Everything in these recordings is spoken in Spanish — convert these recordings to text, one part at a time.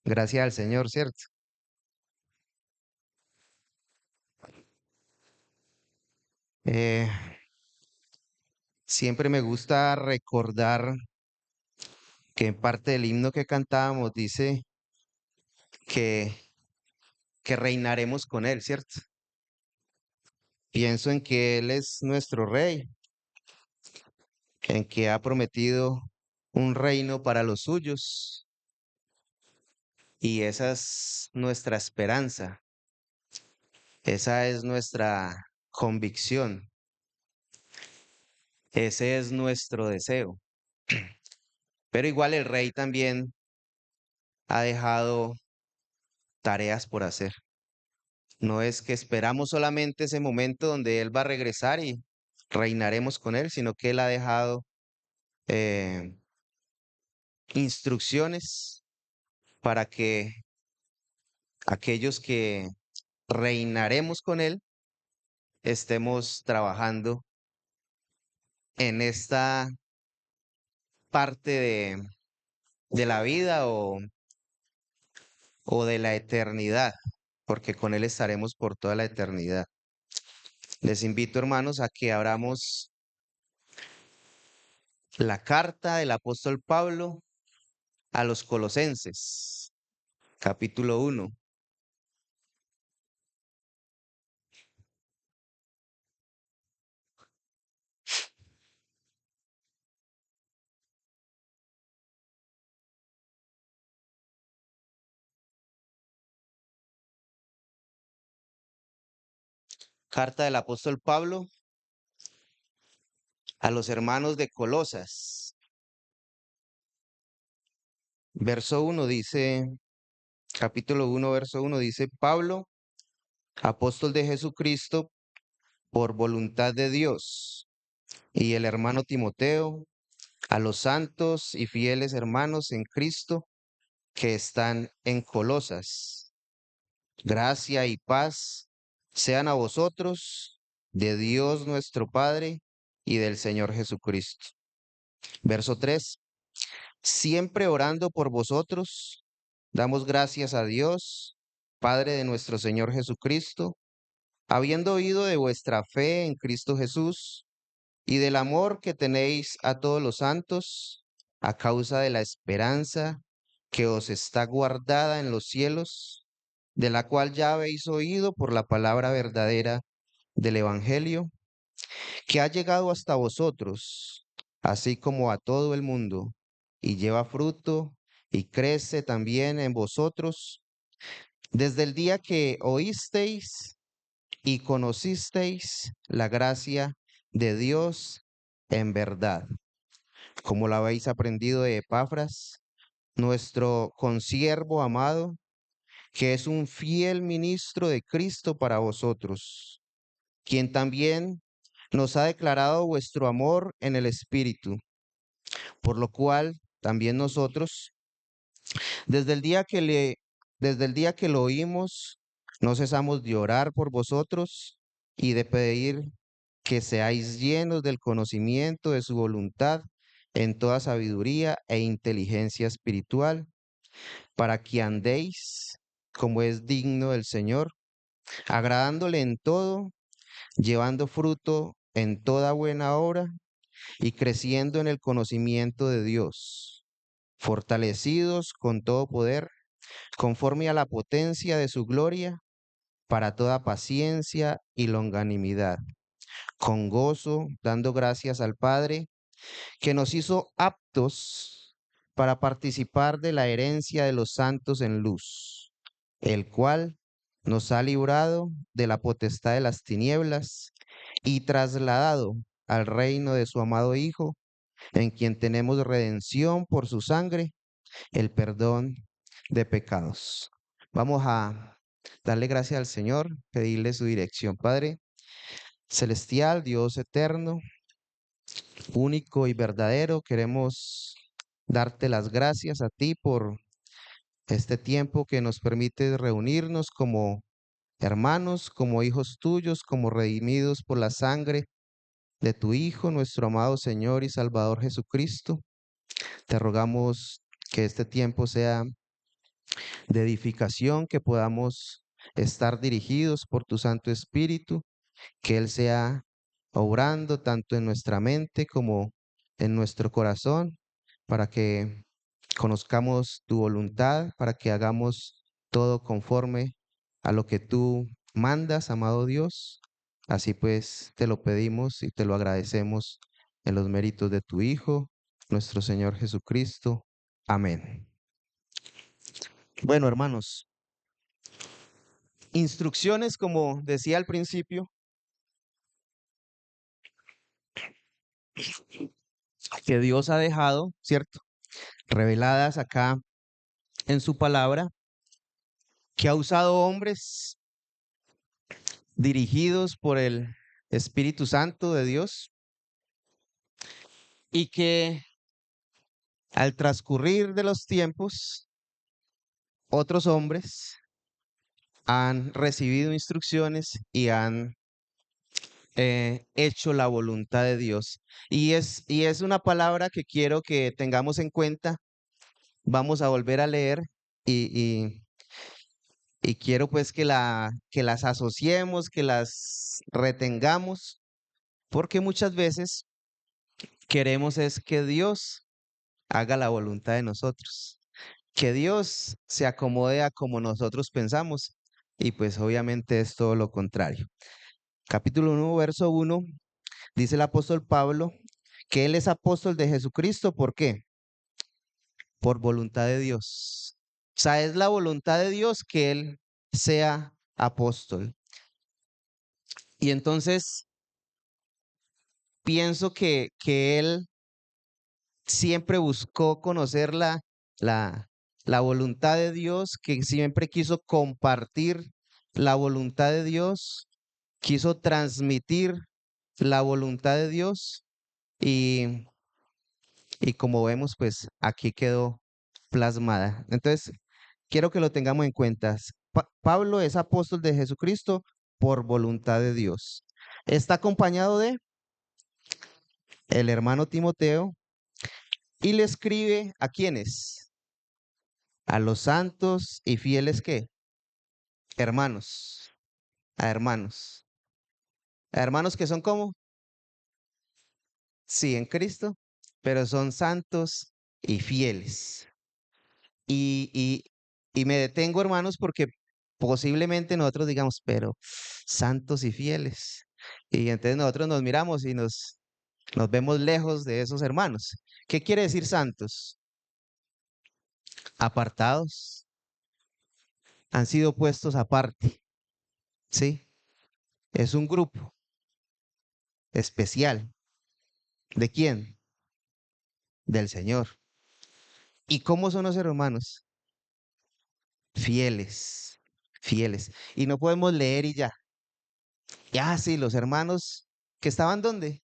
Gracias al Señor, ¿cierto? Eh, Siempre me gusta recordar que en parte del himno que cantábamos dice que, que reinaremos con Él, ¿cierto? Pienso en que Él es nuestro Rey, en que ha prometido un reino para los suyos y esa es nuestra esperanza, esa es nuestra convicción, ese es nuestro deseo. Pero igual el Rey también ha dejado tareas por hacer. No es que esperamos solamente ese momento donde Él va a regresar y reinaremos con Él, sino que Él ha dejado eh, instrucciones para que aquellos que reinaremos con Él estemos trabajando en esta parte de la vida o de la eternidad, porque con Él estaremos por toda la eternidad. Les invito, hermanos, a que abramos la carta del apóstol Pablo a los Colosenses, capítulo 1. Carta del apóstol Pablo a los hermanos de Colosas. Verso 1 dice, capítulo 1, verso 1 dice, Pablo, apóstol de Jesucristo, por voluntad de Dios, y el hermano Timoteo, a los santos y fieles hermanos en Cristo que están en Colosas. Gracia y paz sean a vosotros, de Dios nuestro Padre y del Señor Jesucristo. Verso 3. Siempre orando por vosotros, damos gracias a Dios, Padre de nuestro Señor Jesucristo, habiendo oído de vuestra fe en Cristo Jesús y del amor que tenéis a todos los santos, a causa de la esperanza que os está guardada en los cielos, de la cual ya habéis oído por la palabra verdadera del Evangelio, que ha llegado hasta vosotros, así como a todo el mundo, y lleva fruto y crece también en vosotros, desde el día que oísteis y conocisteis la gracia de Dios en verdad, como la habéis aprendido de Epafras, nuestro consiervo amado, que es un fiel ministro de Cristo para vosotros, quien también nos ha declarado vuestro amor en el Espíritu, por lo cual también nosotros, desde el día que le, desde el día que lo oímos, no cesamos de orar por vosotros y de pedir que seáis llenos del conocimiento de su voluntad en toda sabiduría e inteligencia espiritual, para que andéis como es digno del Señor, agradándole en todo, llevando fruto en toda buena obra y creciendo en el conocimiento de Dios, fortalecidos con todo poder, conforme a la potencia de su gloria, para toda paciencia y longanimidad, con gozo, dando gracias al Padre, que nos hizo aptos para participar de la herencia de los santos en luz, el cual nos ha librado de la potestad de las tinieblas y trasladado al reino de su amado Hijo, en quien tenemos redención por su sangre, el perdón de pecados. Vamos a darle gracias al Señor, pedirle su dirección. Padre celestial, Dios eterno, único y verdadero, queremos darte las gracias a ti por este tiempo que nos permite reunirnos como hermanos, como hijos tuyos, como redimidos por la sangre de tu Hijo, nuestro amado Señor y Salvador Jesucristo. Te rogamos que este tiempo sea de edificación, que podamos estar dirigidos por tu Santo Espíritu, que Él sea obrando tanto en nuestra mente como en nuestro corazón, para que conozcamos tu voluntad, para que hagamos todo conforme a lo que tú mandas, amado Dios. Así pues, te lo pedimos y te lo agradecemos en los méritos de tu Hijo, nuestro Señor Jesucristo. Amén. Bueno, hermanos, instrucciones, como decía al principio, que Dios ha dejado, ¿cierto? Reveladas acá en su palabra, que ha usado hombres dirigidos por el Espíritu Santo de Dios y que al transcurrir de los tiempos, otros hombres han recibido instrucciones y han hecho la voluntad de Dios. Y es una palabra que quiero que tengamos en cuenta. Vamos a volver a leer y, y quiero pues que las asociemos, que las retengamos, porque muchas veces queremos es que Dios haga la voluntad de nosotros, que Dios se acomode a como nosotros pensamos, y pues obviamente es todo lo contrario. Capítulo 1, verso 1, dice el apóstol Pablo que él es apóstol de Jesucristo. ¿Por qué? Por voluntad de Dios. O sea, es la voluntad de Dios que él sea apóstol. Y entonces pienso que él siempre buscó conocer la, la voluntad de Dios, que siempre quiso compartir la voluntad de Dios, quiso transmitir la voluntad de Dios y, y como vemos, pues aquí quedó plasmada. Entonces, quiero que lo tengamos en cuenta. Pablo es apóstol de Jesucristo por voluntad de Dios. Está acompañado de el hermano Timoteo y le escribe ¿a quiénes? A los santos y fieles que hermanos, a hermanos. A hermanos que son como, sí, en Cristo, pero son santos y fieles. Y, y, y me detengo, hermanos, porque posiblemente nosotros digamos, pero santos y fieles. Y entonces nosotros nos miramos y nos vemos lejos de esos hermanos. ¿Qué quiere decir santos? Apartados, han sido puestos aparte, ¿sí? Es un grupo especial. ¿De quién? Del Señor. ¿Y cómo son los hermanos? Fieles, fieles. Y no podemos leer y ya. Ya, sí, los hermanos que estaban ¿dónde?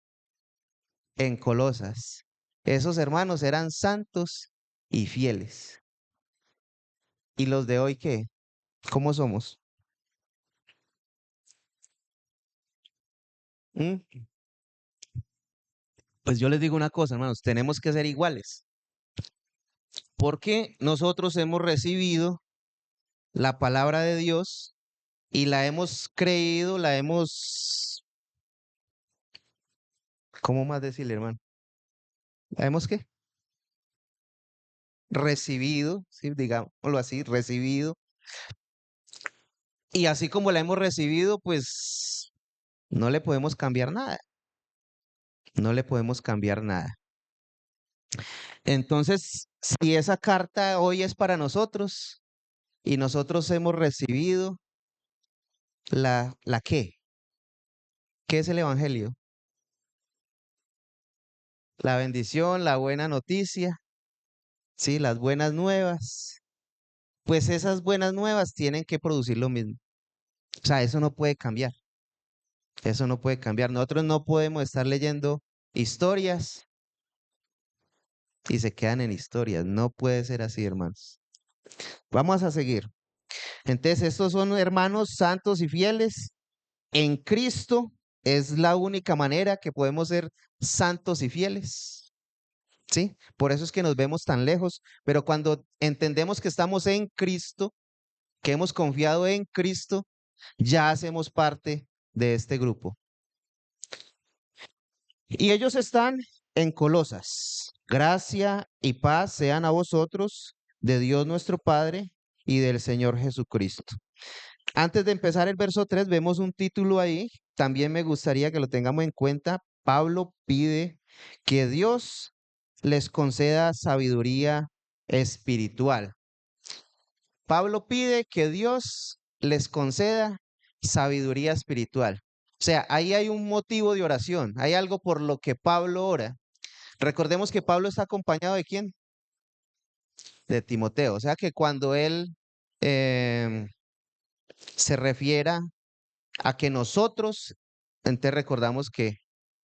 En Colosas. Esos hermanos eran santos y fieles. ¿Y los de hoy qué? ¿Cómo somos? ¿Mm? Pues yo les digo una cosa, hermanos, tenemos que ser iguales, porque nosotros hemos recibido la palabra de Dios y la hemos creído, la hemos, ¿cómo más decirle, hermano? ¿La hemos qué? Recibido, ¿sí? Digámoslo así, recibido. Y así como la hemos recibido, pues no le podemos cambiar nada, no le podemos cambiar nada. Entonces, si esa carta hoy es para nosotros y nosotros hemos recibido la qué, ¿qué es el evangelio? La bendición, la buena noticia, sí, las buenas nuevas. Pues esas buenas nuevas tienen que producir lo mismo. O sea, eso no puede cambiar. Eso no puede cambiar. Nosotros no podemos estar leyendo historias y se quedan en historias. No puede ser así, hermanos. Vamos a seguir. Entonces, estos son hermanos santos y fieles. En Cristo es la única manera que podemos ser santos y fieles. ¿sí? Por eso es que nos vemos tan lejos, pero cuando entendemos que estamos en Cristo, que hemos confiado en Cristo, ya hacemos parte de este grupo. Y ellos están en Colosas. Gracia y paz sean a vosotros, de Dios nuestro Padre y del Señor Jesucristo. Antes de empezar el verso 3 vemos un título ahí. También me gustaría que lo tengamos en cuenta. Pablo pide que Dios les conceda sabiduría espiritual. Pablo pide que Dios les conceda sabiduría espiritual. O sea, ahí hay un motivo de oración, hay algo por lo que Pablo ora. Recordemos que Pablo está acompañado de quién? De Timoteo. O sea que cuando él em, se refiera a que nosotros, entonces recordamos que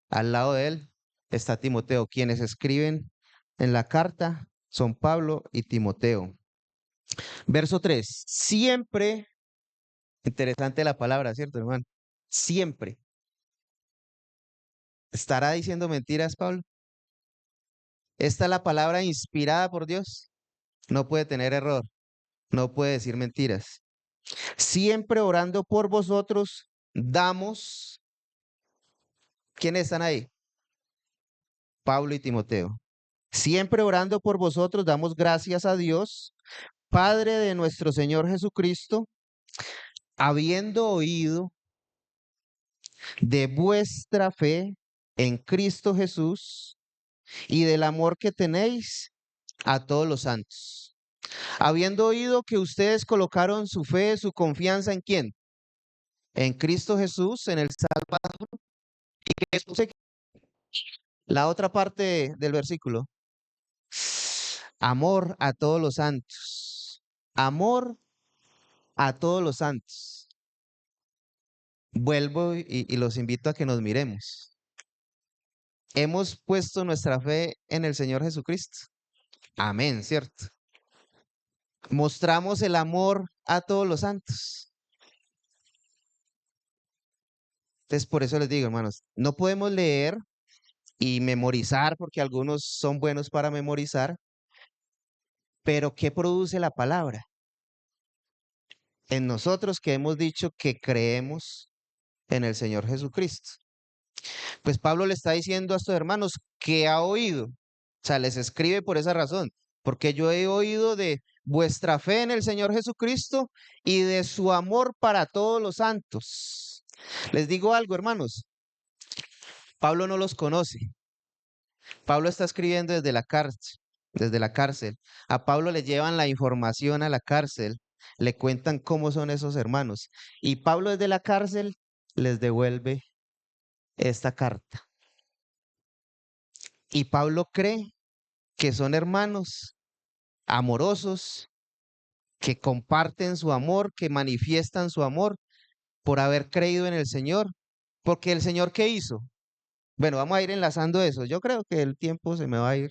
al lado de él está Timoteo. Quienes escriben en la carta son Pablo y Timoteo. Verso 3. Siempre, interesante la palabra, ¿cierto, hermano? Siempre. ¿Estará diciendo mentiras, Pablo? Esta es la palabra inspirada por Dios. No puede tener error, no puede decir mentiras. Siempre orando por vosotros, damos. ¿Quiénes están ahí? Pablo y Timoteo. Siempre orando por vosotros, damos gracias a Dios, Padre de nuestro Señor Jesucristo, habiendo oído de vuestra fe en Cristo Jesús y del amor que tenéis a todos los santos. Habiendo oído que ustedes colocaron su fe, su confianza en quién? En Cristo Jesús, en el Salvador. La otra parte del versículo. Amor a todos los santos. Amor a todos los santos. Vuelvo y los invito a que nos miremos. Hemos puesto nuestra fe en el Señor Jesucristo. Amén, ¿cierto? Mostramos el amor a todos los santos. Entonces, por eso les digo, hermanos, no podemos leer y memorizar, porque algunos son buenos para memorizar, pero ¿qué produce la palabra? En nosotros que hemos dicho que creemos en el Señor Jesucristo. Pues Pablo le está diciendo a estos hermanos que ha oído, o sea, les escribe por esa razón, porque yo he oído de vuestra fe en el Señor Jesucristo y de su amor para todos los santos. Les digo algo, hermanos, Pablo no los conoce. Pablo está escribiendo desde la cárcel, desde la cárcel. A Pablo le llevan la información a la cárcel, le cuentan cómo son esos hermanos. Y Pablo desde la cárcel les devuelve esta carta. Y Pablo cree que son hermanos amorosos, que comparten su amor, que manifiestan su amor por haber creído en el Señor. Porque el Señor, ¿qué hizo? Bueno, vamos a ir enlazando eso. Yo creo que el tiempo se me va a ir.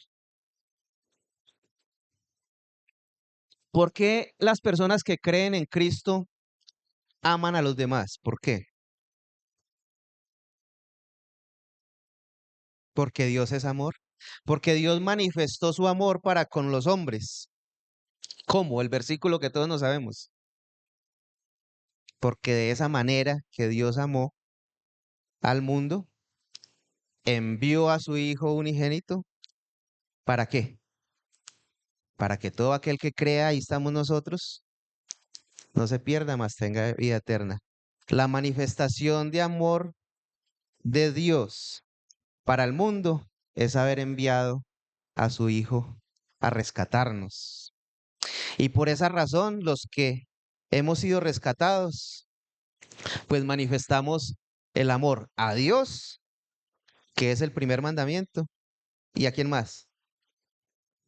¿Por qué las personas que creen en Cristo aman a los demás? ¿Por qué? Porque Dios es amor. Porque Dios manifestó su amor para con los hombres. ¿Cómo? El versículo que todos nos sabemos. Porque de esa manera que Dios amó al mundo, envió a su Hijo unigénito. ¿Para qué? Para que todo aquel que crea, ahí estamos nosotros, no se pierda, mas tenga vida eterna. La manifestación de amor de Dios para el mundo es haber enviado a su Hijo a rescatarnos. Y por esa razón, los que hemos sido rescatados, pues manifestamos el amor a Dios, que es el primer mandamiento, y a quién más,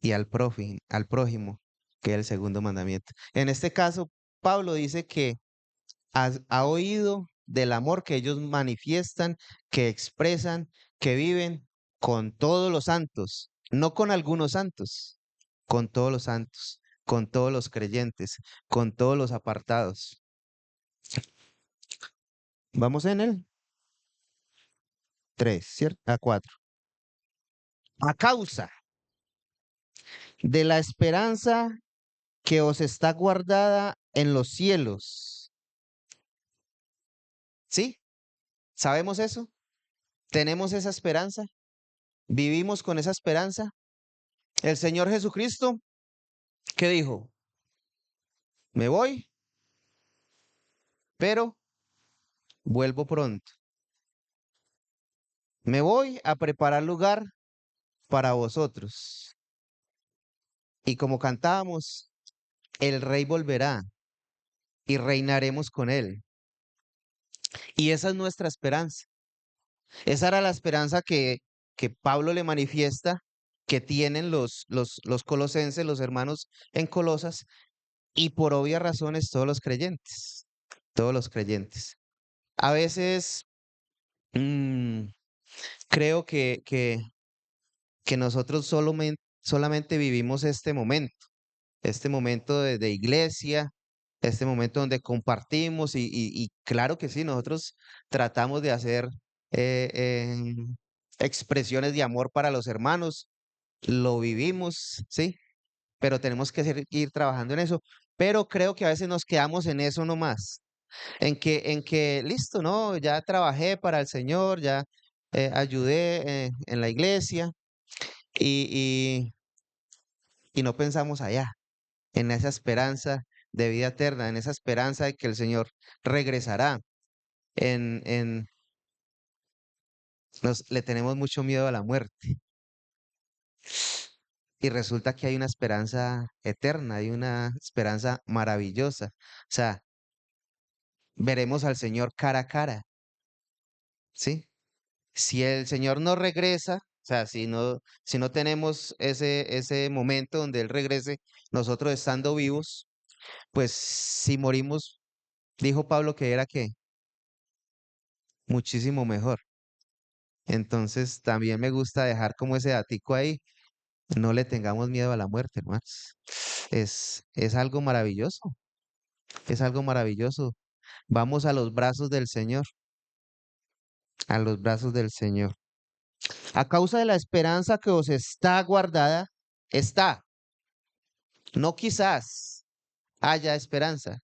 y al prójimo, que es el segundo mandamiento. En este caso, Pablo dice que ha oído del amor que ellos manifiestan, que expresan, que viven con todos los santos, no con algunos santos, con todos los santos, con todos los creyentes, con todos los apartados. Vamos en el 3, ¿cierto? A 4. A causa. de la esperanza que os está guardada en los cielos. ¿Sí? ¿Sabemos eso? ¿Tenemos esa esperanza? ¿Vivimos con esa esperanza? El Señor Jesucristo, ¿qué dijo? Me voy, pero vuelvo pronto. Me voy a preparar lugar para vosotros. Y como cantábamos, el Rey volverá y reinaremos con él. Y esa es nuestra esperanza. Esa era la esperanza que Pablo le manifiesta que tienen los colosenses, los hermanos en Colosas, y por obvias razones todos los creyentes, todos los creyentes. A veces mm, creo que nosotros solamente vivimos este momento de iglesia, este momento donde compartimos y claro que sí, nosotros tratamos de hacer expresiones de amor para los hermanos, lo vivimos, sí, pero tenemos que ir trabajando en eso. Pero creo que a veces nos quedamos en eso nomás, en que listo, ¿no? Ya trabajé para el Señor, ya ayudé en la iglesia y, y no pensamos allá, en esa esperanza de vida eterna, en esa esperanza de que el Señor regresará. En, le tenemos mucho miedo a la muerte y resulta que hay una esperanza eterna, hay una esperanza maravillosa. O sea, veremos al Señor cara a cara, ¿sí? Si el Señor no regresa, o sea, si no tenemos ese momento donde Él regrese, nosotros estando vivos, pues si morimos, dijo Pablo que era que muchísimo mejor. Entonces, también me gusta dejar como ese datico ahí. No le tengamos miedo a la muerte, hermanos. Es algo maravilloso, es algo maravilloso. Vamos a los brazos del Señor, a los brazos del Señor. A causa de la esperanza que os está guardada, está, no quizás haya esperanza.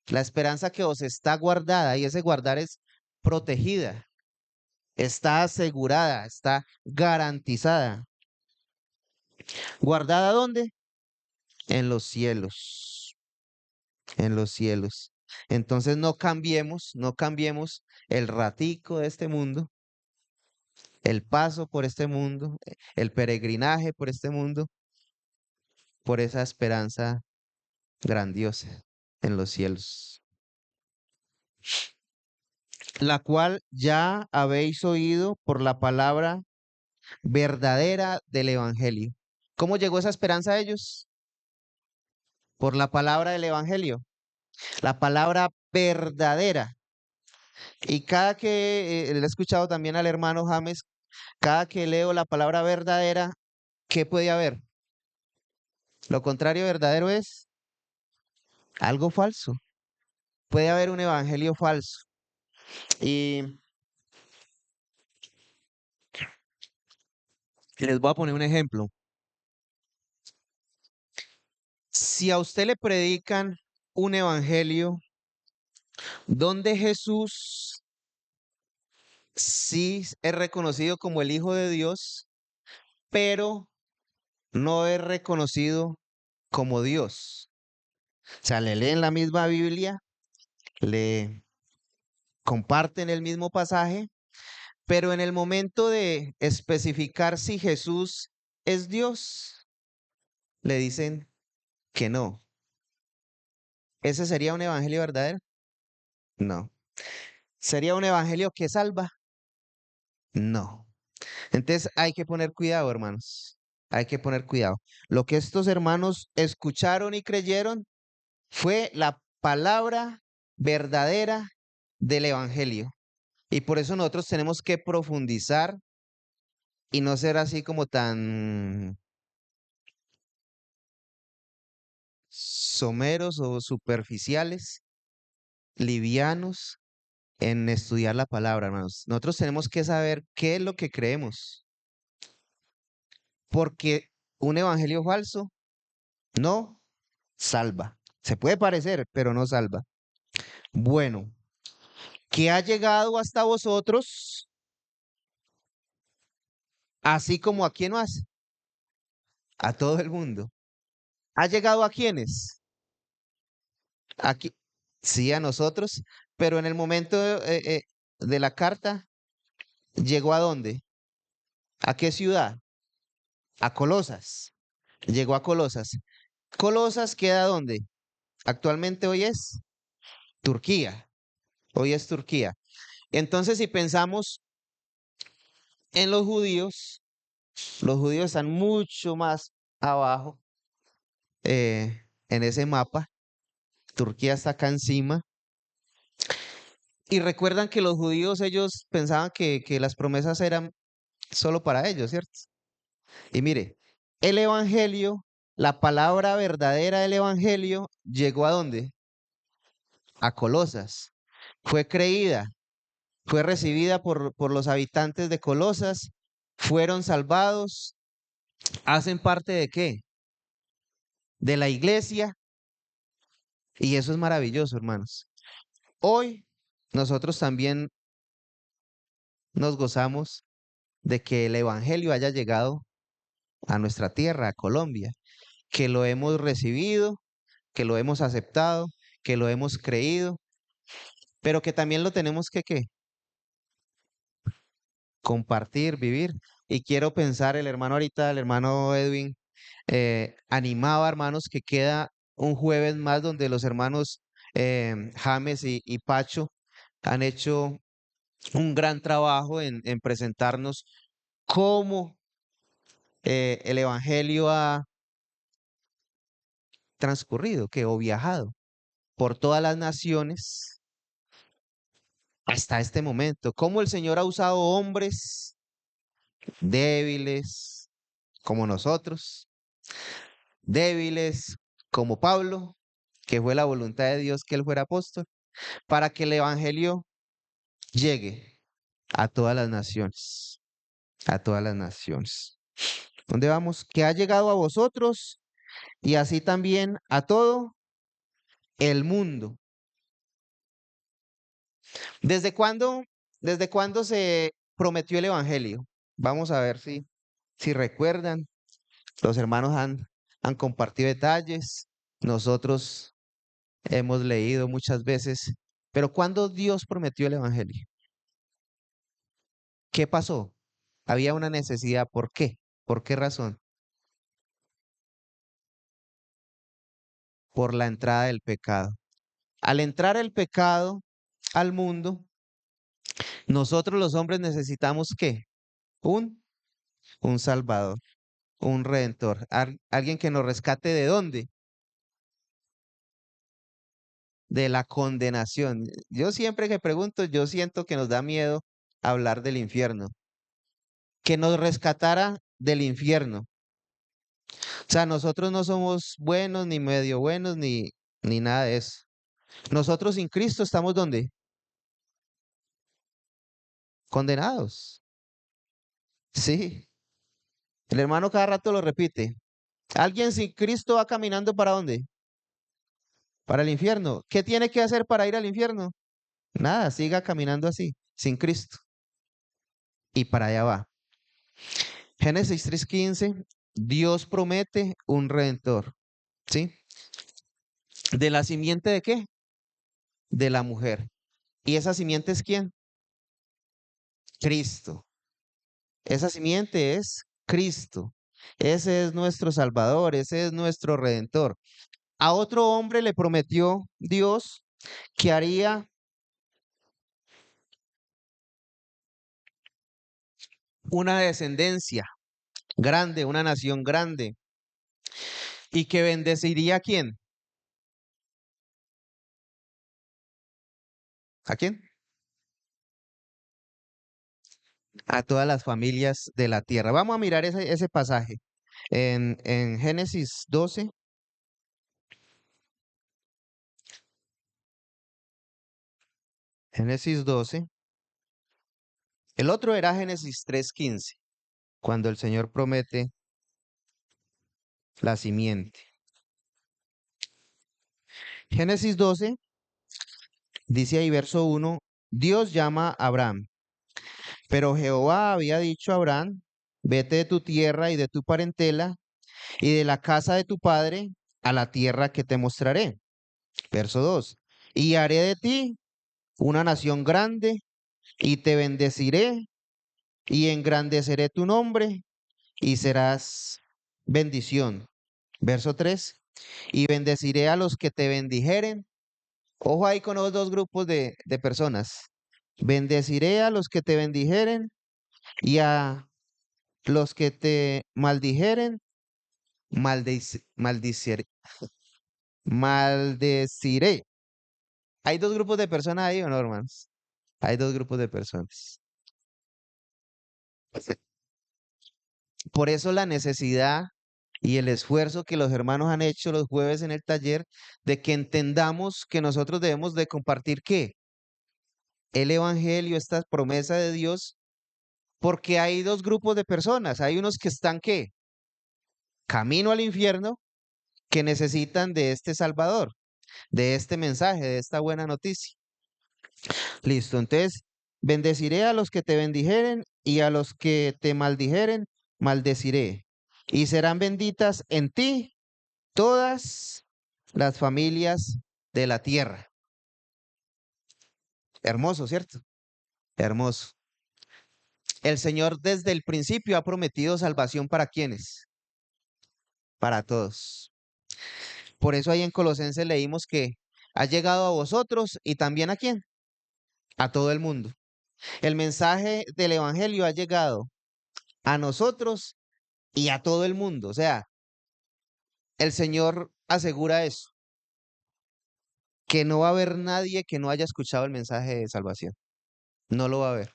La esperanza que os está guardada, y ese guardar es protegida, está asegurada, está garantizada. ¿Guardada dónde? En los cielos, en los cielos. Entonces no cambiemos el ratico de este mundo, el paso por este mundo, el peregrinaje por este mundo, por esa esperanza grandiosa en los cielos, la cual ya habéis oído por la palabra verdadera del Evangelio. ¿Cómo llegó esa esperanza a ellos? Por la palabra del Evangelio, la palabra verdadera. Y cada que le he escuchado también al hermano James, cada que leo la palabra verdadera, ¿qué puede haber? Lo contrario de verdadero es algo falso. Puede haber un evangelio falso. Y les voy a poner un ejemplo. Si a usted le predican un evangelio donde Jesús sí es reconocido como el Hijo de Dios, pero no es reconocido como Dios. O sea, le leen la misma Biblia, le comparten el mismo pasaje, pero en el momento de especificar si Jesús es Dios, le dicen que no. ¿Ese sería un evangelio verdadero? No. ¿Sería un evangelio que salva? No. Entonces hay que poner cuidado, hermanos. Hay que poner cuidado. Lo que estos hermanos escucharon y creyeron fue la palabra verdadera del evangelio. Y por eso nosotros tenemos que profundizar y no ser así como tan someros o superficiales, livianos en estudiar la palabra, hermanos. Nosotros tenemos que saber qué es lo que creemos, porque Un evangelio falso no salva. Se puede parecer, pero no salva. Bueno, ¿qué ha llegado hasta vosotros, así como a quién más? A todo el mundo. ¿Ha llegado a quiénes? Aquí, sí, a nosotros, pero en el momento de la carta, ¿llegó a dónde? ¿A qué ciudad? A Colosas. Llegó a Colosas. ¿Colosas queda dónde? Actualmente hoy es Turquía. Hoy es Turquía. Entonces, si pensamos en los judíos están mucho más abajo en ese mapa. Turquía está acá encima. Y recuerdan que los judíos, ellos pensaban que las promesas eran solo para ellos, ¿cierto? Y mire, el evangelio, la palabra verdadera del evangelio, ¿llegó a dónde? A Colosas. Fue creída, fue recibida por los habitantes de Colosas, fueron salvados, hacen parte de qué? De la iglesia, y eso es maravilloso, hermanos. Hoy nosotros también nos gozamos de que el evangelio haya llegado a nuestra tierra, a Colombia, que lo hemos recibido, que lo hemos aceptado, que lo hemos creído, pero que también lo tenemos que, ¿qué? Compartir, vivir. Y quiero pensar, el hermano ahorita, el hermano Edwin, animaba, hermanos, que queda un jueves más donde los hermanos James y Pacho han hecho un gran trabajo en presentarnos cómo el Evangelio ha transcurrido, que o viajado por todas las naciones hasta este momento, cómo el Señor ha usado hombres débiles como nosotros, débiles como Pablo, que fue la voluntad de Dios que él fuera apóstol, para que el Evangelio llegue a todas las naciones, a todas las naciones. ¿Dónde vamos? Que ha llegado a vosotros y así también a todo el mundo. ¿Desde cuándo, desde cuándo se prometió el Evangelio? Vamos a ver si recuerdan. Los hermanos han compartido detalles. Nosotros hemos leído muchas veces. Pero ¿cuándo Dios prometió el Evangelio? ¿Qué pasó? Había una necesidad. ¿Por qué? ¿Por qué razón? Por la entrada del pecado. Al entrar el pecado al mundo, nosotros los hombres necesitamos ¿qué? Un, un Salvador, un Redentor, alguien que nos rescate ¿de dónde? De la condenación. Yo siempre que pregunto, yo siento que nos da miedo hablar del infierno, que nos rescatara del infierno. O sea, nosotros no somos buenos, ni medio buenos, ni nada de eso. Nosotros sin Cristo estamos ¿dónde? Condenados. Sí, el hermano cada rato lo repite. Alguien sin Cristo va caminando ¿para dónde? Para el infierno. ¿Qué tiene que hacer para ir al infierno? Nada, siga caminando así, sin Cristo. Y para allá va. Génesis 3:15, Dios promete un redentor, ¿sí? ¿De la simiente de qué? De la mujer. ¿Y esa simiente es quién? Cristo. Esa simiente es Cristo. Ese es nuestro Salvador, ese es nuestro Redentor. A otro hombre le prometió Dios que haría una descendencia grande, una nación grande, y que bendeciría a quién? ¿A quién? A todas las familias de la tierra. Vamos a mirar ese pasaje en Génesis 12. Génesis 12. El otro era Génesis 3:15, cuando el Señor promete. la simiente. Génesis 12 dice ahí verso 1, Dios llama a Abraham, pero Jehová había dicho a Abraham, vete de tu tierra y de tu parentela y de la casa de tu padre a la tierra que te mostraré. Verso 2, y haré de ti una nación grande y te bendeciré y engrandeceré tu nombre y serás bendición. Verso 3, y bendeciré a los que te bendijeren. Ojo ahí con los dos grupos de personas. Bendeciré a los que te bendijeren y a los que te maldijeren, maldiciré. Maldeciré. Hay dos grupos de personas ahí, ¿o no, hermanos? Hay dos grupos de personas. Por eso la necesidad y el esfuerzo que los hermanos han hecho los jueves en el taller de que entendamos que nosotros debemos de compartir ¿qué? El evangelio, esta promesa de Dios, porque hay dos grupos de personas. Hay unos que están ¿qué? Camino al infierno, que necesitan de este Salvador, de este mensaje, de esta buena noticia. Listo, entonces, bendeciré a los que te bendijeren y a los que te maldijeren, maldeciré. Y serán benditas en ti todas las familias de la tierra. Hermoso, ¿cierto? Hermoso. El Señor desde el principio ha prometido salvación para quienes, para todos. Por eso ahí en Colosenses leímos que ha llegado a vosotros y también a quién, a todo el mundo. El mensaje del Evangelio ha llegado a nosotros y a todo el mundo. O sea, el Señor asegura eso, que no va a haber nadie que no haya escuchado el mensaje de salvación. No lo va a haber,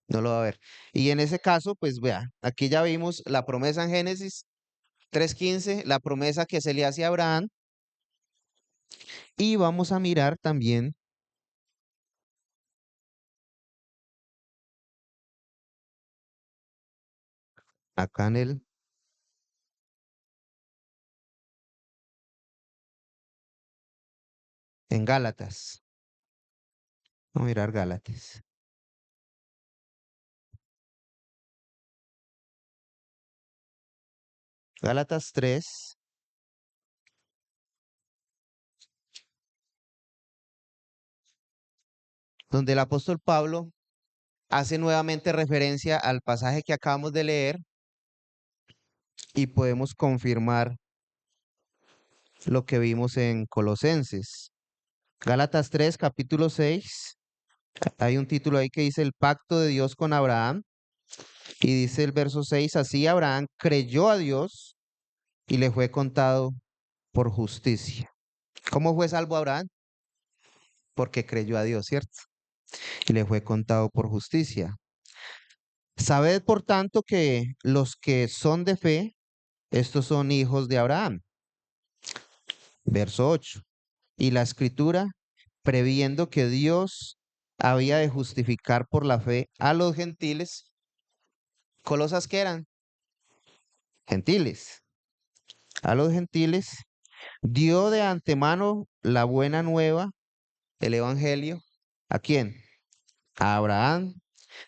no lo va a haber. Y en ese caso, pues vea, aquí ya vimos la promesa en Génesis 3:15, la promesa que se le hace a Abraham. Y vamos a mirar también acá en Gálatas. Vamos a mirar Gálatas. Gálatas 3, donde el apóstol Pablo hace nuevamente referencia al pasaje que acabamos de leer y podemos confirmar lo que vimos en Colosenses. Gálatas 3, capítulo 6. Hay un título ahí que dice el pacto de Dios con Abraham. Y dice el verso 6, así Abraham creyó a Dios y le fue contado por justicia. ¿Cómo fue salvo Abraham? Porque creyó a Dios, ¿cierto? Y le fue contado por justicia. Sabed, por tanto, que los que son de fe, estos son hijos de Abraham. Verso 8. Y la escritura, previendo que Dios había de justificar por la fe a los gentiles, ¿colosas que eran? Gentiles. A los gentiles, dio de antemano la buena nueva, el evangelio. ¿A quién? A Abraham,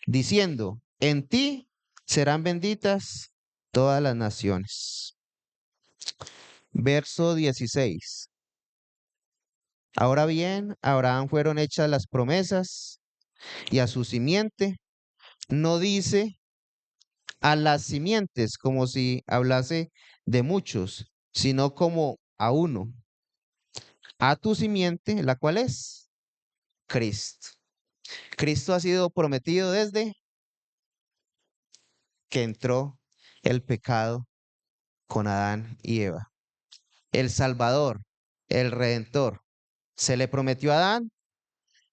diciendo, en ti serán benditas todas las naciones. Verso 16. Ahora bien, a Abraham fueron hechas las promesas y a su simiente. No dice a las simientes como si hablase de muchos, sino como a uno. A tu simiente, la cual es Cristo. Cristo ha sido prometido desde que entró el pecado con Adán y Eva. El Salvador, el Redentor, se le prometió a Adán,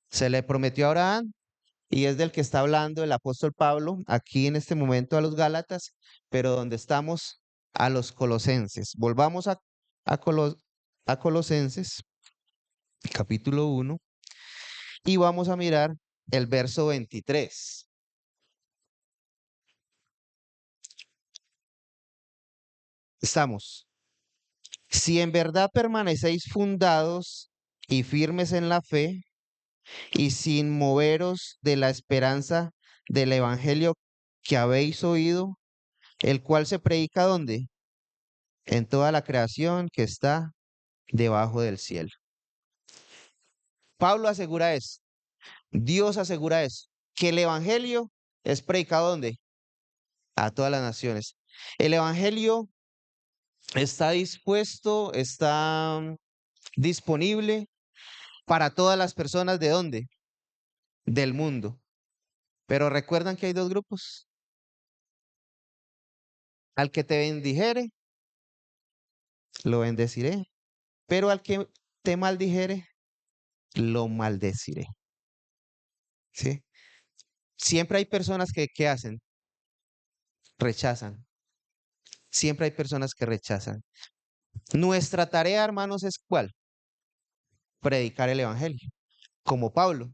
se le prometió a Abraham y es del que está hablando el apóstol Pablo aquí en este momento a los Gálatas, pero donde estamos a los Colosenses. Volvamos a, a Colosenses, capítulo 1, y vamos a mirar el verso 23. Estamos. Si en verdad permanecéis fundados y firmes en la fe y sin moveros de la esperanza del evangelio que habéis oído, el cual se predica ¿dónde? En toda la creación que está debajo del cielo. Pablo asegura eso, Dios asegura eso, que el evangelio es predicado ¿dónde? A todas las naciones. El evangelio está dispuesto, está disponible para todas las personas ¿de dónde? Del mundo. Pero recuerdan que hay dos grupos. Al que te bendijere, lo bendeciré, pero al que te maldijere, lo maldeciré. ¿Sí? Siempre hay personas que, ¿qué hacen? Rechazan. Siempre hay personas que rechazan. Nuestra tarea, hermanos, es ¿cuál? Predicar el evangelio. Como Pablo.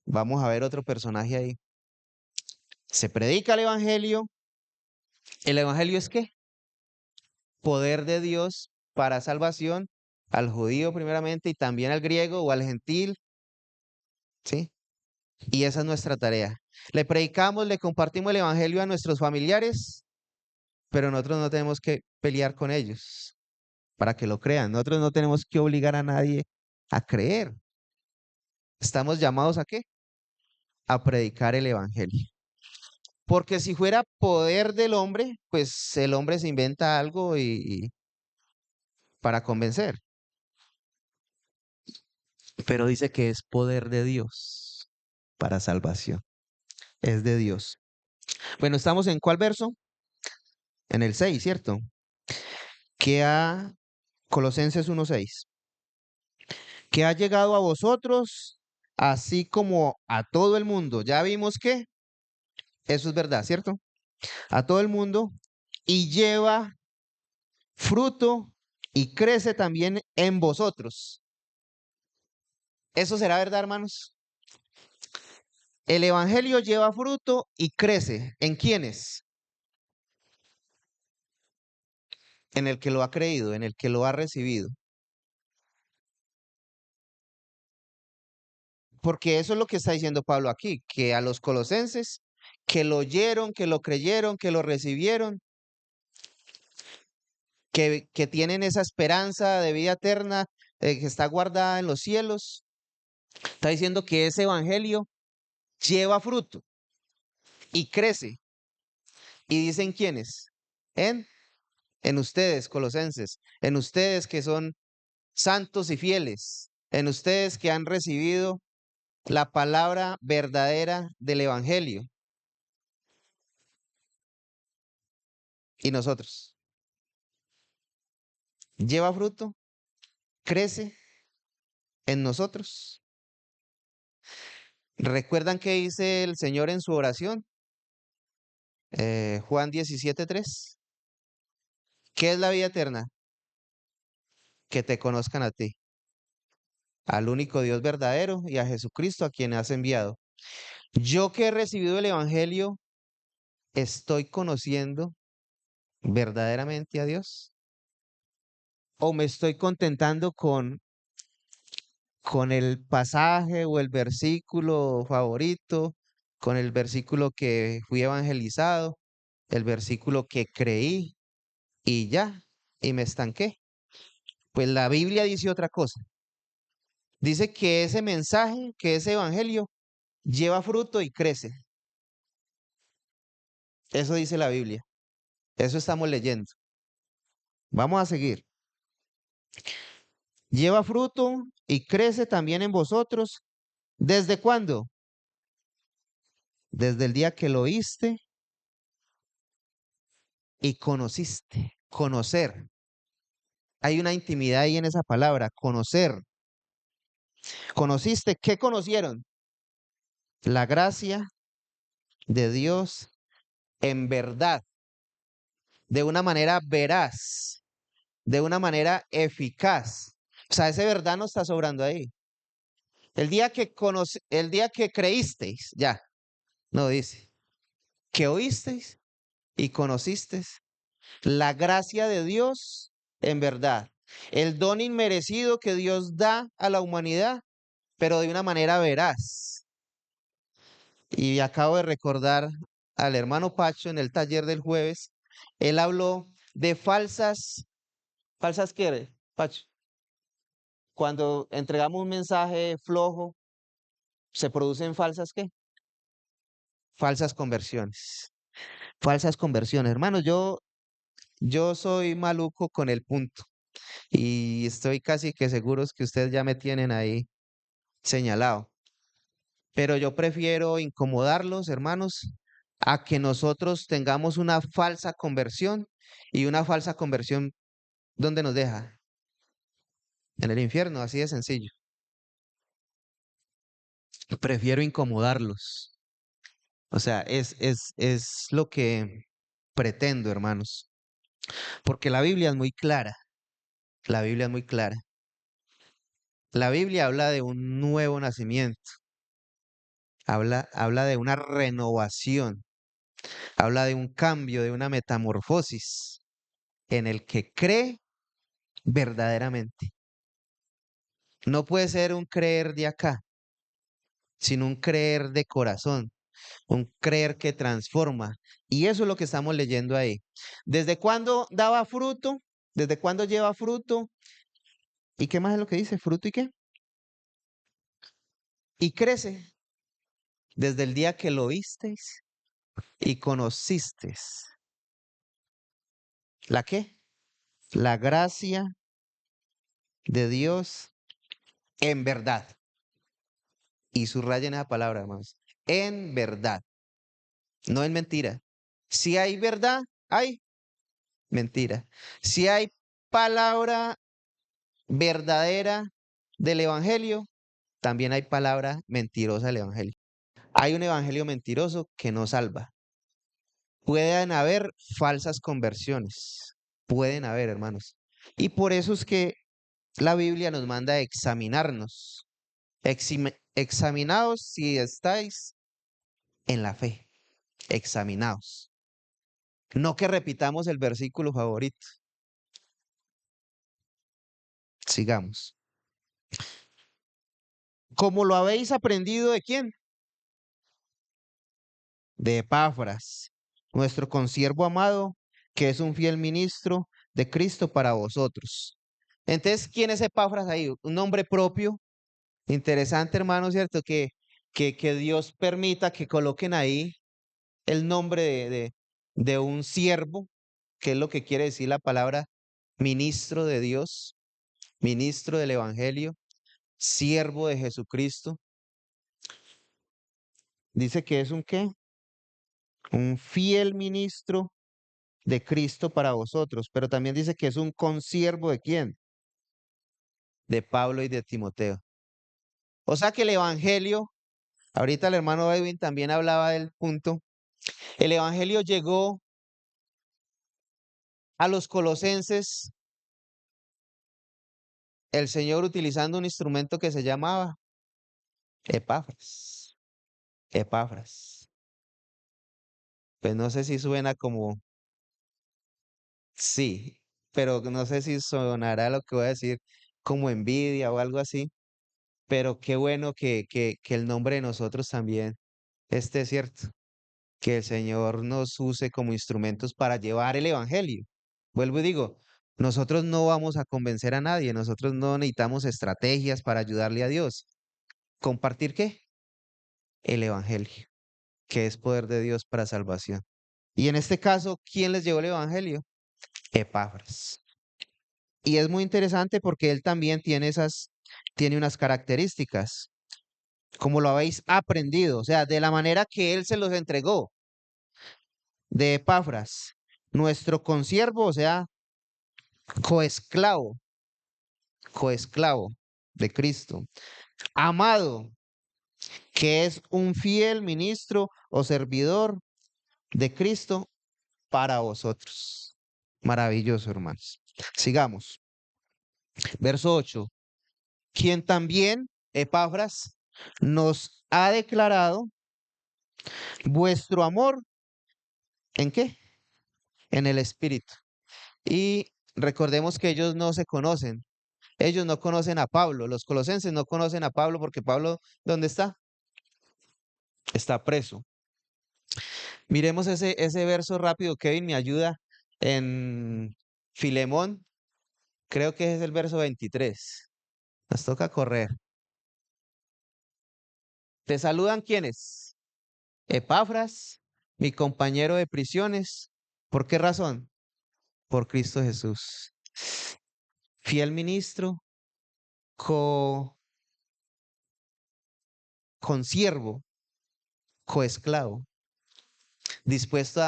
Vamos a ver otro personaje ahí. Se predica el evangelio. ¿El evangelio es qué? Poder de Dios para salvación al judío primeramente y también al griego o al gentil, ¿sí? Y esa es nuestra tarea. Le predicamos, le compartimos el evangelio a nuestros familiares, pero nosotros no tenemos que pelear con ellos para que lo crean. Nosotros no tenemos que obligar a nadie a creer. Estamos llamados ¿a qué? A predicar el evangelio. Porque si fuera poder del hombre, pues el hombre se inventa algo y para convencer. Pero dice que es poder de Dios para salvación. Es de Dios. Bueno, ¿estamos en cuál verso? En el 6, ¿cierto? Que a Colosenses 1:6. Que ha llegado a vosotros, así como a todo el mundo. Ya vimos que eso es verdad, ¿cierto? A todo el mundo y lleva fruto y crece también en vosotros. ¿Eso será verdad, hermanos? El evangelio lleva fruto y crece. ¿En quiénes? En el que lo ha creído, en el que lo ha recibido. Porque eso es lo que está diciendo Pablo aquí, que a los colosenses que lo oyeron, que lo creyeron, que lo recibieron, que tienen esa esperanza de vida eterna que está guardada en los cielos, está diciendo que ese evangelio lleva fruto y crece. ¿Y dicen quiénes? En, en ustedes, colosenses, en ustedes que son santos y fieles, en ustedes que han recibido la palabra verdadera del evangelio. Y nosotros, lleva fruto, crece en nosotros. ¿Recuerdan qué dice el Señor en su oración? Juan 17:3. ¿Qué es la vida eterna? Que te conozcan a ti, al único Dios verdadero y a Jesucristo a quien has enviado. Yo que he recibido el Evangelio, ¿estoy conociendo verdaderamente a Dios? ¿O me estoy contentando con el pasaje o el versículo favorito, con el versículo que fui evangelizado, el versículo que creí y ya, y me estanqué? Pues la Biblia dice otra cosa. Dice que ese mensaje, que ese evangelio, lleva fruto y crece. Eso dice la Biblia. Eso estamos leyendo. Vamos a seguir. Lleva fruto y crece también en vosotros. ¿Desde cuándo? Desde el día que lo oíste y conociste. Conocer. Hay una intimidad ahí en esa palabra, conocer. ¿Conociste? ¿Qué conocieron? La gracia de Dios en verdad, de una manera veraz, de una manera eficaz. O sea, ese verdad no está sobrando ahí. El día que creísteis, ya, no dice, que oísteis y conocisteis la gracia de Dios en verdad. El don inmerecido que Dios da a la humanidad, pero de una manera veraz. Y acabo de recordar al hermano Pacho en el taller del jueves, él habló de ¿falsas qué, Pacho? Cuando entregamos un mensaje flojo, se producen falsas ¿qué? Falsas conversiones. Falsas conversiones. Hermanos, yo soy maluco con el punto y estoy casi que seguros que ustedes ya me tienen ahí señalado. Pero yo prefiero incomodarlos, hermanos, a que nosotros tengamos una falsa conversión y una falsa conversión, ¿dónde nos deja? En el infierno, así de sencillo. Prefiero incomodarlos. O sea, es lo que pretendo, hermanos. Porque la Biblia es muy clara. La Biblia es muy clara. La Biblia habla de un nuevo nacimiento. Habla de una renovación. Habla de un cambio, de una metamorfosis en el que cree verdaderamente. No puede ser un creer de acá, sino un creer de corazón, un creer que transforma. Y eso es lo que estamos leyendo ahí. ¿Desde cuándo daba fruto? ¿Desde cuándo lleva fruto? ¿Y qué más es lo que dice? ¿Fruto y qué? Y crece desde el día que lo oísteis y conocisteis. ¿La qué? La gracia de Dios en verdad. Y subrayen esa palabra, hermanos. En verdad, no en mentira. Si hay verdad, hay mentira. Si hay palabra verdadera del Evangelio, también hay palabra mentirosa del Evangelio. Hay un Evangelio mentiroso que no salva. Pueden haber falsas conversiones. Pueden haber, hermanos. Y por eso es que la Biblia nos manda a examinarnos. Examinaos si estáis en la fe. Examinaos. No que repitamos el versículo favorito. Sigamos. ¿Cómo lo habéis aprendido de quién? De Epafras, nuestro consiervo amado, que es un fiel ministro de Cristo para vosotros. Entonces, ¿quién es Epafras ahí? Un nombre propio. Interesante, hermano, ¿cierto? Que Dios permita que coloquen ahí el nombre de un siervo, que es lo que quiere decir la palabra ministro de Dios, ministro del Evangelio, siervo de Jesucristo. Dice que es un qué? Un fiel ministro de Cristo para vosotros, pero también dice que es un consiervo de quién? De Pablo y de Timoteo. O sea que el Evangelio, ahorita el hermano Edwin también hablaba del punto, el Evangelio llegó a los colosenses, el Señor utilizando un instrumento que se llamaba Epafras. Epafras. Pues no sé si suena como, sí, pero no sé si sonará lo que voy a decir como envidia o algo así, pero qué bueno que el nombre de nosotros también esté cierto, que el Señor nos use como instrumentos para llevar el Evangelio. Vuelvo y digo, nosotros no vamos a convencer a nadie, nosotros no necesitamos estrategias para ayudarle a Dios. ¿Compartir qué? El Evangelio, que es poder de Dios para salvación. Y en este caso, ¿quién les llevó el Evangelio? Epafras. Y es muy interesante porque él también tiene unas características, como lo habéis aprendido, o sea, de la manera que él se los entregó, de Epafras, nuestro consiervo, o sea, coesclavo, coesclavo de Cristo, amado, que es un fiel ministro o servidor de Cristo para vosotros. Maravilloso, hermanos. Sigamos. Verso 8. Quien también, Epafras, nos ha declarado vuestro amor, ¿en qué? En el Espíritu. Y recordemos que ellos no se conocen. Ellos no conocen a Pablo. Los colosenses no conocen a Pablo porque Pablo, ¿dónde está? Está preso. Miremos ese verso rápido, Kevin, me ayuda en Filemón, creo que es el verso 23. Nos toca correr. ¿Te saludan quiénes? Epafras, mi compañero de prisiones. ¿Por qué razón? Por Cristo Jesús. Fiel ministro, co consiervo, coesclavo, dispuesto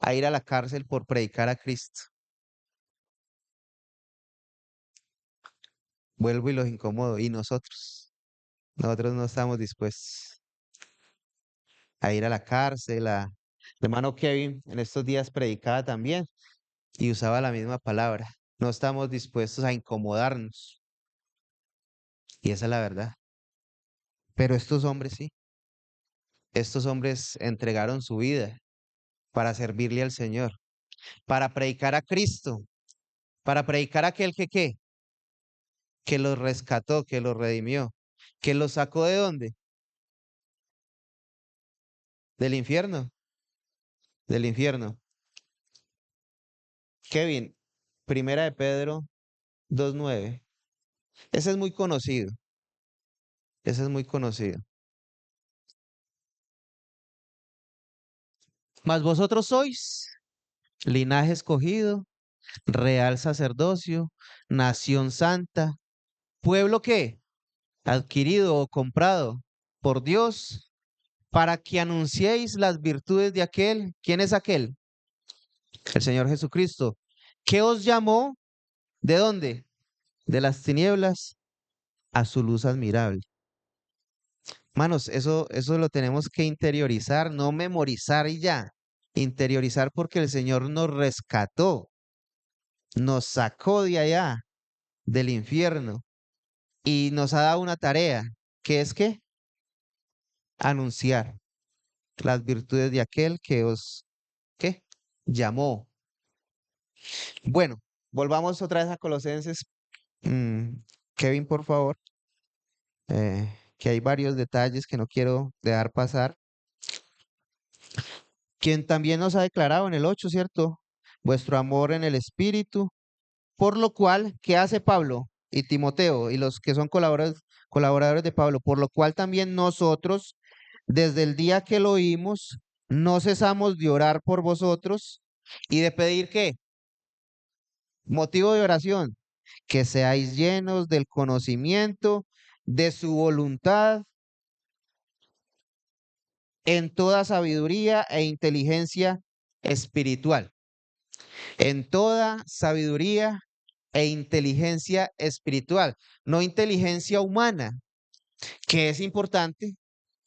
a ir a la cárcel por predicar a Cristo. Vuelvo y los incomodo. ¿Y nosotros? Nosotros no estamos dispuestos a ir a la cárcel. El hermano Kevin en estos días predicaba también y usaba la misma palabra. No estamos dispuestos a incomodarnos. Y esa es la verdad. Pero estos hombres sí. Estos hombres entregaron su vida para servirle al Señor, para predicar a Cristo, para predicar a aquel que los rescató, que los redimió, que los sacó ¿de dónde? Del infierno, del infierno. Kevin, Primera de Pedro 2:9. Ese es muy conocido, ese es muy conocido. Mas vosotros sois linaje escogido, real sacerdocio, nación santa, pueblo que adquirido o comprado por Dios, para que anunciéis las virtudes de aquel. ¿Quién es aquel? El Señor Jesucristo. ¿Qué os llamó? ¿De dónde? De las tinieblas a su luz admirable. Manos, eso lo tenemos que interiorizar, no memorizar y ya. Interiorizar porque el Señor nos rescató, nos sacó de allá, del infierno, y nos ha dado una tarea, que es que anunciar las virtudes de aquel que os, ¿qué? Llamó. Bueno, volvamos otra vez a Colosenses. Mm, Kevin, por favor, que hay varios detalles que no quiero dejar pasar. Quien también nos ha declarado en el 8, ¿cierto? Vuestro amor en el Espíritu, por lo cual, ¿qué hace Pablo y Timoteo y los que son colaboradores de Pablo? Por lo cual también nosotros, desde el día que lo oímos, no cesamos de orar por vosotros y de pedir ¿qué? Motivo de oración, que seáis llenos del conocimiento de su voluntad en toda sabiduría e inteligencia espiritual. En toda sabiduría e inteligencia espiritual, no inteligencia humana, que es importante,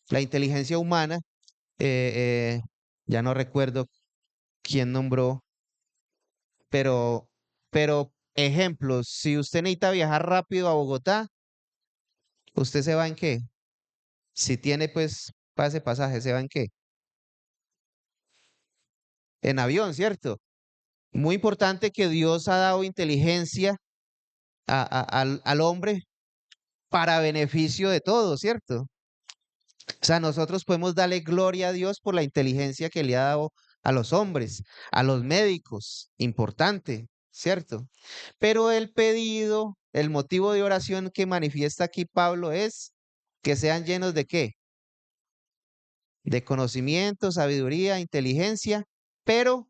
la inteligencia humana, eh, eh, ya no recuerdo quién nombró, pero, pero ejemplos, si usted necesita viajar rápido a Bogotá, ¿usted se va en qué? Si tiene pues pase pasaje, ¿se va en qué? En avión, ¿cierto? Muy importante que Dios ha dado inteligencia al hombre para beneficio de todos, ¿cierto? O sea, nosotros podemos darle gloria a Dios por la inteligencia que le ha dado a los hombres, a los médicos, importante, ¿cierto? Pero el pedido, el motivo de oración que manifiesta aquí Pablo es que sean llenos de ¿qué? De conocimiento, sabiduría, inteligencia, pero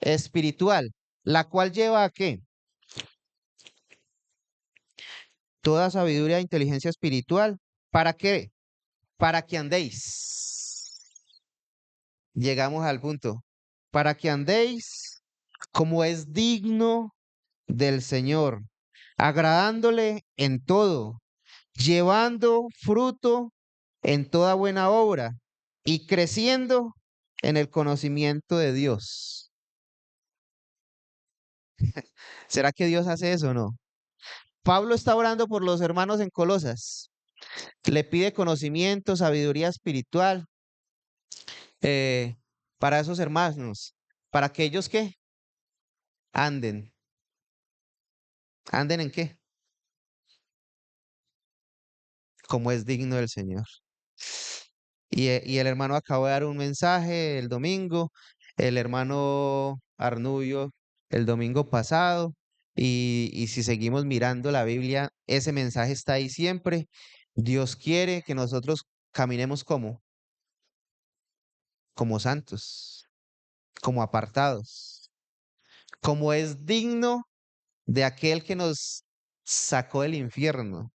espiritual, la cual lleva a ¿qué? Toda sabiduría e inteligencia espiritual, ¿para qué? Para que andéis. Llegamos al punto. Para que andéis como es digno del Señor, agradándole en todo, llevando fruto en toda buena obra y creciendo en el conocimiento de Dios. ¿Será que Dios hace eso o no? Pablo está orando por los hermanos en Colosas. Le pide conocimiento, sabiduría espiritual eh, para esos hermanos, para que ellos que anden. ¿Anden en qué? Como es digno del Señor. Y el hermano acabó de dar un mensaje el domingo, el hermano Arnullo el domingo pasado, y si seguimos mirando la Biblia, ese mensaje está ahí siempre. Dios quiere que nosotros caminemos como santos, como apartados, como es digno de aquel que nos sacó del infierno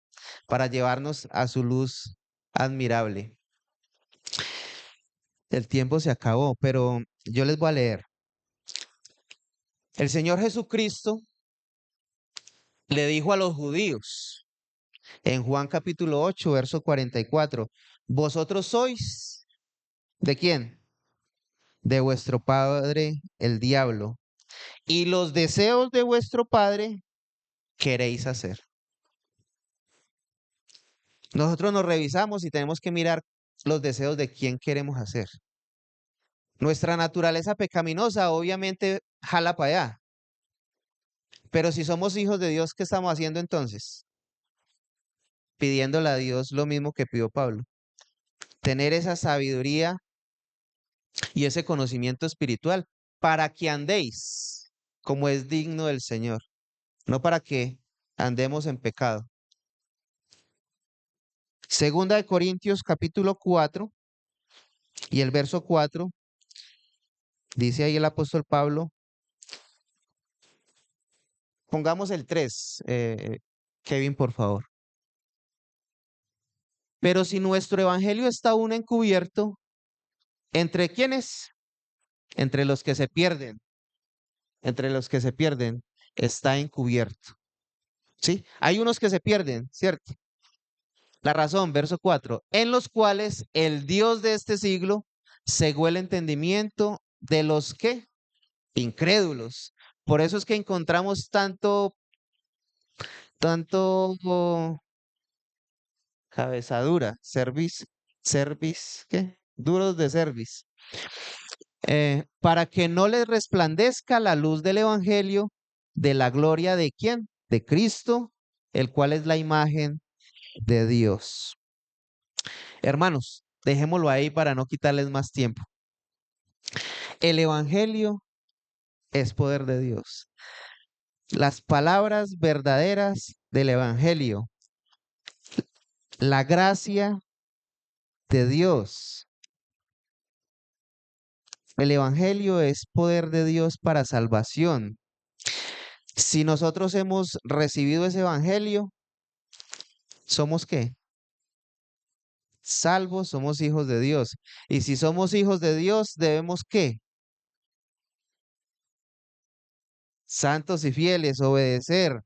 para llevarnos a su luz admirable. El tiempo se acabó, pero yo les voy a leer. El Señor Jesucristo le dijo a los judíos en Juan capítulo 8, verso 44, vosotros sois, ¿de quién? De vuestro padre el diablo, y los deseos de vuestro padre queréis hacer. Nosotros nos revisamos y tenemos que mirar los deseos de quién queremos hacer. Nuestra naturaleza pecaminosa obviamente jala para allá, pero si somos hijos de Dios, ¿qué estamos haciendo entonces? Pidiéndole a Dios lo mismo que pidió Pablo, tener esa sabiduría y ese conocimiento espiritual para que andéis como es digno del Señor, no para que andemos en pecado. Segunda de Corintios capítulo 4 y el verso 4, dice ahí el apóstol Pablo, pongamos el 3, Kevin, por favor. Pero si nuestro evangelio está aún encubierto, ¿entre quiénes? Entre los que se pierden, entre los que se pierden, está encubierto. ¿Sí? Hay unos que se pierden, ¿cierto? La razón, verso 4, en los cuales el Dios de este siglo cegó el entendimiento de los que incrédulos. Por eso es que encontramos tanto cabezadura, ¿qué? Duros de cerviz. Para que no les resplandezca la luz del evangelio de la gloria de quién? De Cristo, el cual es la imagen de Dios. Hermanos, dejémoslo ahí para no quitarles más tiempo. El evangelio es poder de Dios. Las palabras verdaderas del evangelio, la gracia de Dios. El evangelio es poder de Dios para salvación. Si nosotros hemos recibido ese evangelio, ¿somos qué? Salvos, somos hijos de Dios. Y si somos hijos de Dios, debemos ¿qué? Santos y fieles, obedecer,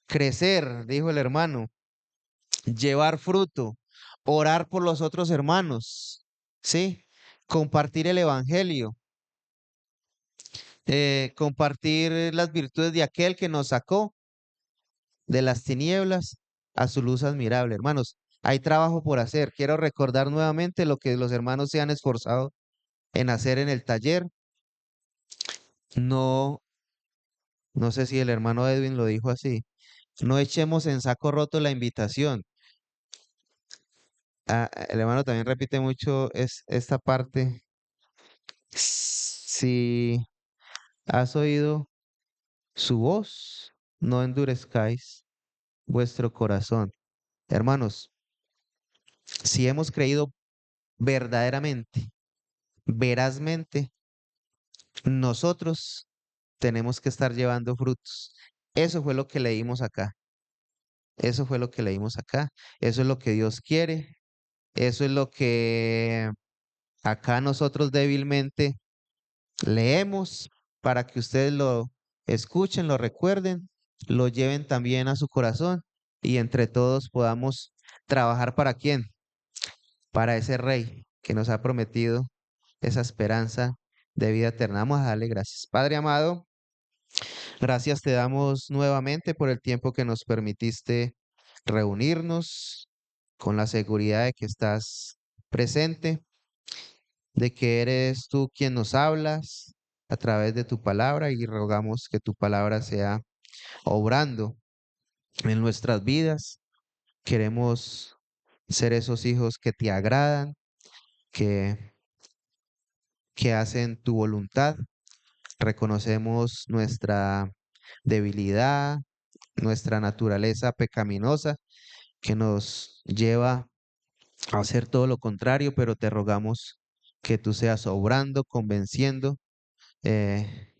crecer, dijo el hermano, llevar fruto, orar por los otros hermanos, ¿sí? Compartir el evangelio, compartir las virtudes de aquel que nos sacó de las tinieblas a su luz admirable. Hermanos, hay trabajo por hacer. Quiero recordar nuevamente lo que los hermanos se han esforzado en hacer en el taller. No, no sé si el hermano Edwin lo dijo así. No echemos en saco roto la invitación. El hermano también repite mucho esta parte. Si has oído su voz, no endurezcáis vuestro corazón. Hermanos, si hemos creído verdaderamente, verazmente, nosotros tenemos que estar llevando frutos. Eso fue lo que leímos acá. Eso fue lo que leímos acá. Eso es lo que Dios quiere. Eso es lo que acá nosotros débilmente leemos para que ustedes lo escuchen, lo recuerden, lo lleven también a su corazón y entre todos podamos trabajar para quién, para ese rey que nos ha prometido esa esperanza de vida eterna. Vamos a darle gracias. Padre amado, gracias te damos nuevamente por el tiempo que nos permitiste reunirnos con la seguridad de que estás presente, de que eres tú quien nos hablas a través de tu palabra y rogamos que tu palabra sea obrando en nuestras vidas. Queremos ser esos hijos que te agradan, que, que hacen tu voluntad. Reconocemos nuestra debilidad, nuestra naturaleza pecaminosa que nos lleva a hacer todo lo contrario, pero te rogamos que tú seas obrando, convenciendo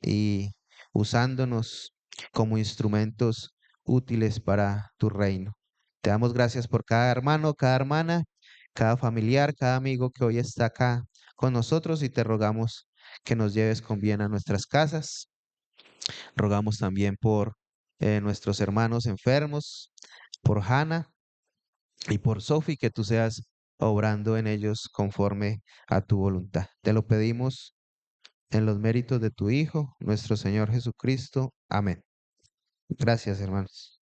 y usándonos como instrumentos útiles para tu reino. Te damos gracias por cada hermano, cada hermana, cada familiar, cada amigo que hoy está acá con nosotros y te rogamos que nos lleves con bien a nuestras casas. Rogamos también por nuestros hermanos enfermos, por Hannah y por Sophie, que tú seas obrando en ellos conforme a tu voluntad. Te lo pedimos en los méritos de tu Hijo, nuestro Señor Jesucristo. Amén. Gracias, hermanos.